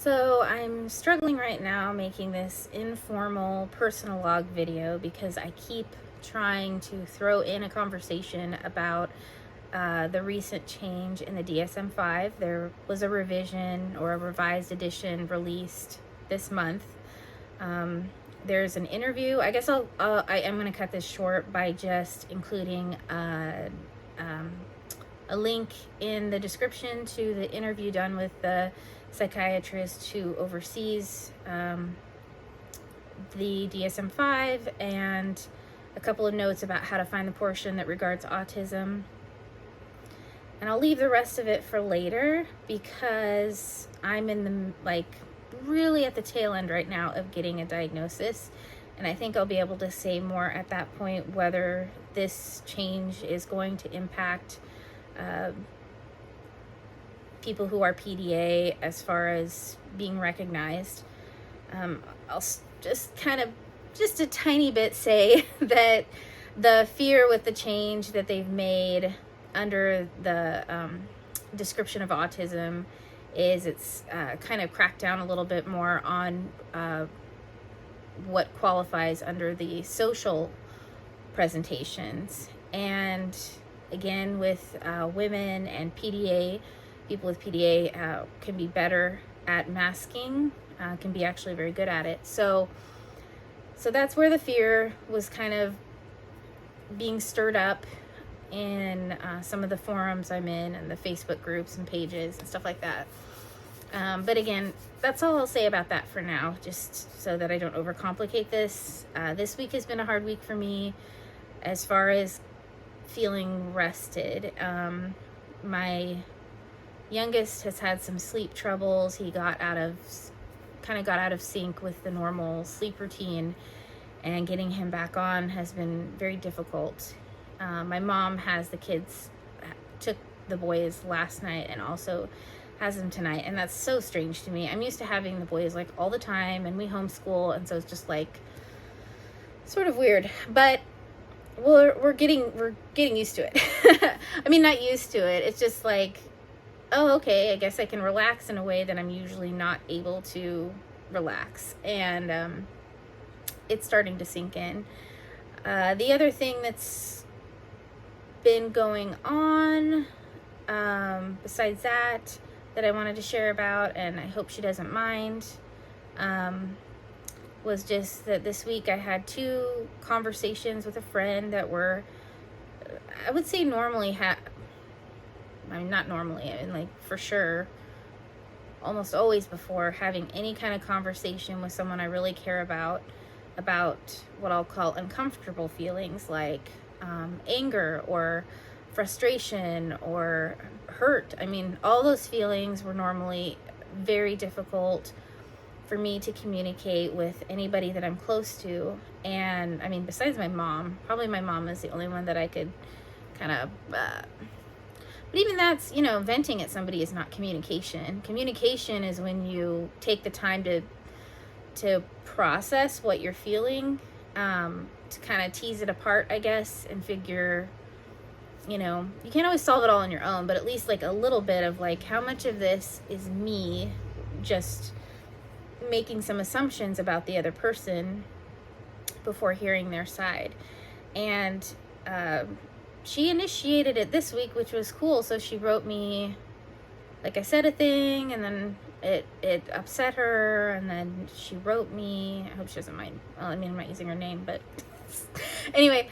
So I'm struggling right now making this informal personal log video because I keep trying to throw in a conversation about the recent change in the DSM-5. There was a revision or a revised edition released this month. There's an interview. I guess I am going to cut this short by just including a link in the description to the interview done with the psychiatrist who oversees the DSM-5, and a couple of notes about how to find the portion that regards autism. And I'll leave the rest of it for later because I'm in the really at the tail end right now of getting a diagnosis, and I think I'll be able to say more at that point whether this change is going to impact people who are PDA as far as being recognized. I'll just a tiny bit say that the fear with the change that they've made under the description of autism is it's kind of cracked down a little bit more on what qualifies under the social presentations. And again, with women and PDA, people with PDA can be better at masking, can be actually very good at it. So that's where the fear was kind of being stirred up in some of the forums I'm in and the Facebook groups and pages and stuff like that. But again, that's all I'll say about that for now, just so that I don't overcomplicate this. This week has been a hard week for me as far as feeling rested. My youngest has had some sleep troubles. He got out of sync with the normal sleep routine, and getting him back on has been very difficult. My mom has the kids, took the boys last night and also has them tonight, and that's so strange to me. I'm used to having the boys like all the time, and we homeschool, and so it's just like sort of weird, but we're getting used to it. I mean, not used to it. It's just like, oh, okay, I guess I can relax in a way that I'm usually not able to relax. And it's starting to sink in. The other thing that's been going on, besides that I wanted to share about, and I hope she doesn't mind, was just that this week I had 2 conversations with a friend that were, I would say normally not normally, I mean, like, for sure, almost always before having any kind of conversation with someone I really care about what I'll call uncomfortable feelings, like anger or frustration or hurt. I mean, all those feelings were normally very difficult for me to communicate with anybody that I'm close to. And I mean, besides my mom, probably my mom is the only one that I could kind of, but even that's, venting at somebody is not communication. Communication is when you take the time to process what you're feeling, to kind of tease it apart, I guess, and figure, you can't always solve it all on your own, but at least like a little bit of like, how much of this is me just making some assumptions about the other person before hearing their side. And she initiated it this week, which was cool. So she wrote me, like, I said a thing, and then it upset her, and then she wrote me, I hope she doesn't mind, well, I mean, I'm not using her name, but anyway,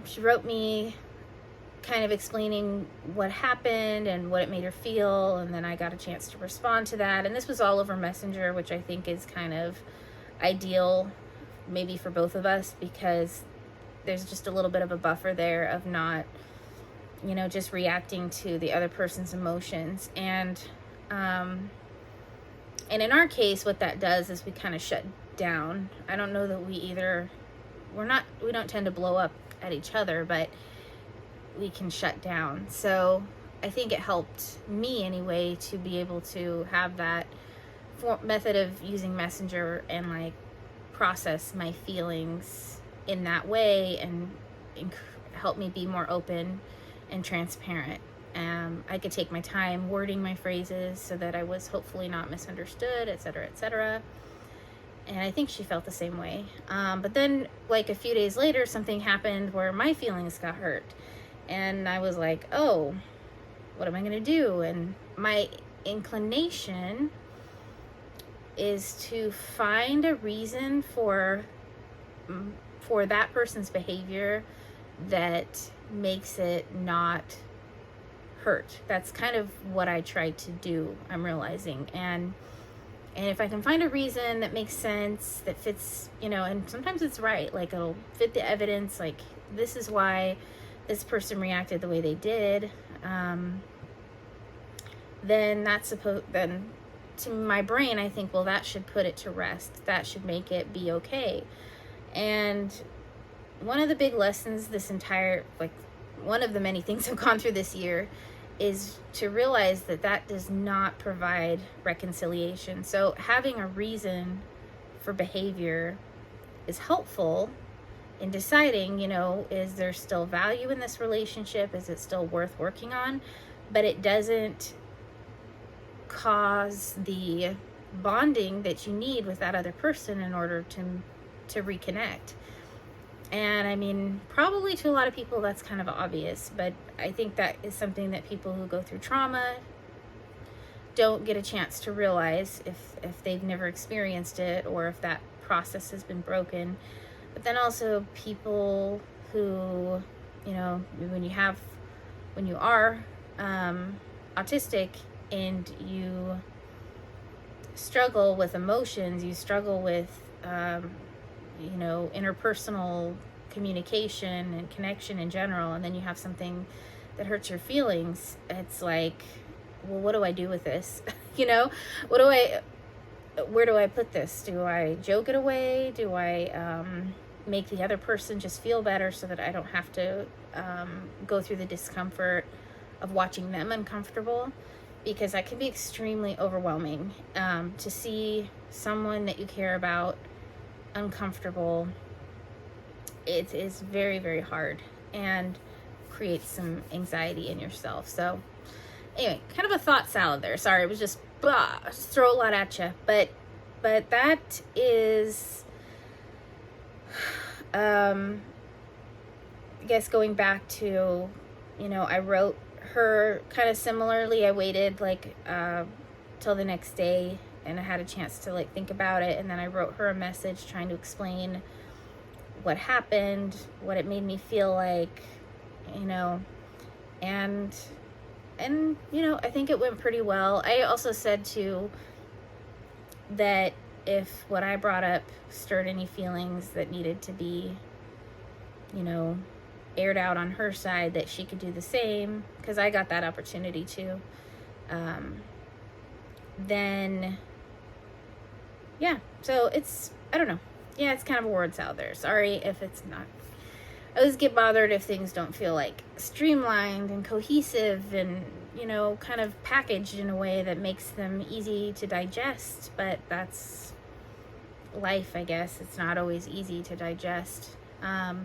she wrote me kind of explaining what happened and what it made her feel, and then I got a chance to respond to that. And this was all over Messenger, which I think is kind of ideal maybe for both of us, because there's just a little bit of a buffer there of not, just reacting to the other person's emotions. And in our case, what that does is we kind of shut down. I don't know that we don't tend to blow up at each other, but we can shut down. So I think it helped me anyway to be able to have that method of using Messenger and like process my feelings in that way, and help me be more open and transparent. I could take my time wording my phrases so that I was hopefully not misunderstood, etc., etc. And I think she felt the same way. But then, like a few days later, something happened where my feelings got hurt. And I was like, oh, what am I going to do? And my inclination is to find a reason for that person's behavior that makes it not hurt. That's kind of what I try to do, I'm realizing. And if I can find a reason that makes sense, that fits, and sometimes it's right, like it'll fit the evidence, like this is why this person reacted the way they did, then to my brain, I think, well, that should put it to rest. That should make it be okay. And one of the big lessons one of the many things I've gone through this year is to realize that does not provide reconciliation. So having a reason for behavior is helpful in deciding, is there still value in this relationship? Is it still worth working on? But it doesn't cause the bonding that you need with that other person in order to reconnect. And I mean, probably to a lot of people that's kind of obvious, but I think that is something that people who go through trauma don't get a chance to realize if they've never experienced it, or if that process has been broken. But then also people who, when you are autistic and you struggle with emotions, you struggle with interpersonal communication and connection in general, and then you have something that hurts your feelings, it's like, well, what do I do with this? Where do I put this? Do I joke it away? Do I make the other person just feel better so that I don't have to go through the discomfort of watching them uncomfortable? Because that can be extremely overwhelming, to see someone that you care about uncomfortable. It is very, very hard and creates some anxiety in yourself. So anyway, kind of a thought salad there. Sorry, it was just throw a lot at you. But that is, I guess going back to, I wrote her kind of similarly. I waited till the next day, and I had a chance to think about it, and then I wrote her a message trying to explain what happened, what it made me feel like, and I think it went pretty well. I also said too that if what I brought up stirred any feelings that needed to be, aired out on her side, that she could do the same, because I got that opportunity too. Then yeah, so it's, I don't know. Yeah, it's kind of a word salad there. Sorry if it's not. I always get bothered if things don't feel like streamlined and cohesive and, kind of packaged in a way that makes them easy to digest. But that's life, I guess. It's not always easy to digest. I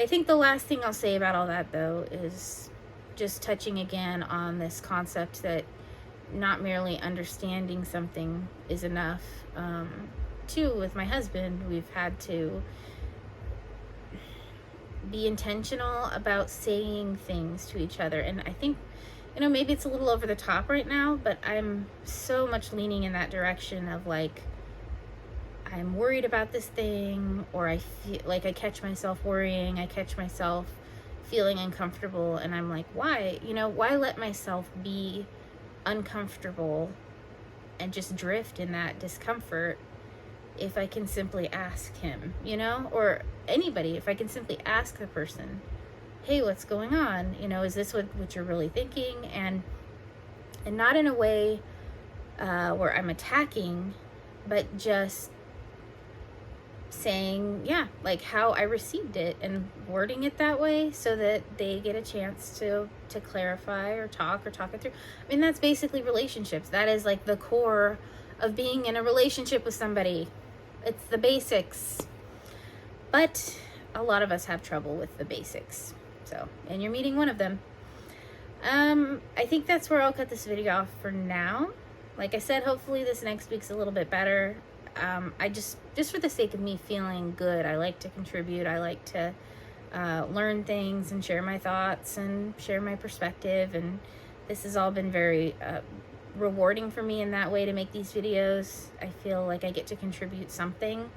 think the last thing I'll say about all that, though, is just touching again on this concept that not merely understanding something is enough. Too, with my husband, we've had to be intentional about saying things to each other. And I think, maybe it's a little over the top right now, but I'm so much leaning in that direction of I'm worried about this thing, or I feel like I catch myself worrying, I catch myself feeling uncomfortable, and I'm like, why? Why let myself be uncomfortable and just drift in that discomfort if I can simply ask him, or anybody, if I can simply ask the person, hey, what's going on? Is this what you're really thinking? And not in a way where I'm attacking, but just saying, how I received it, and wording it that way so that they get a chance to clarify or talk it through. I mean, that's basically relationships. That is the core of being in a relationship with somebody. It's the basics. But a lot of us have trouble with the basics. So, and you're meeting one of them. I think that's where I'll cut this video off for now. Like I said, hopefully this next week's a little bit better. I just for the sake of me feeling good, I like to contribute. I like to learn things and share my thoughts and share my perspective. And this has all been very rewarding for me in that way, to make these videos. I feel like I get to contribute something.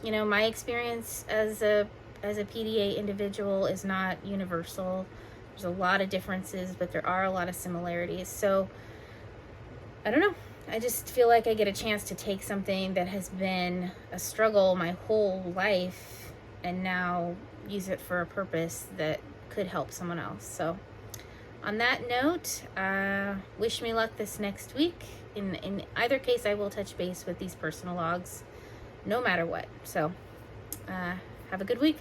You know, my experience as a PDA individual is not universal. There's a lot of differences, but there are a lot of similarities. So I don't know. I just feel like I get a chance to take something that has been a struggle my whole life and now use it for a purpose that could help someone else. So on that note, wish me luck this next week. In either case, I will touch base with these personal logs no matter what. So have a good week.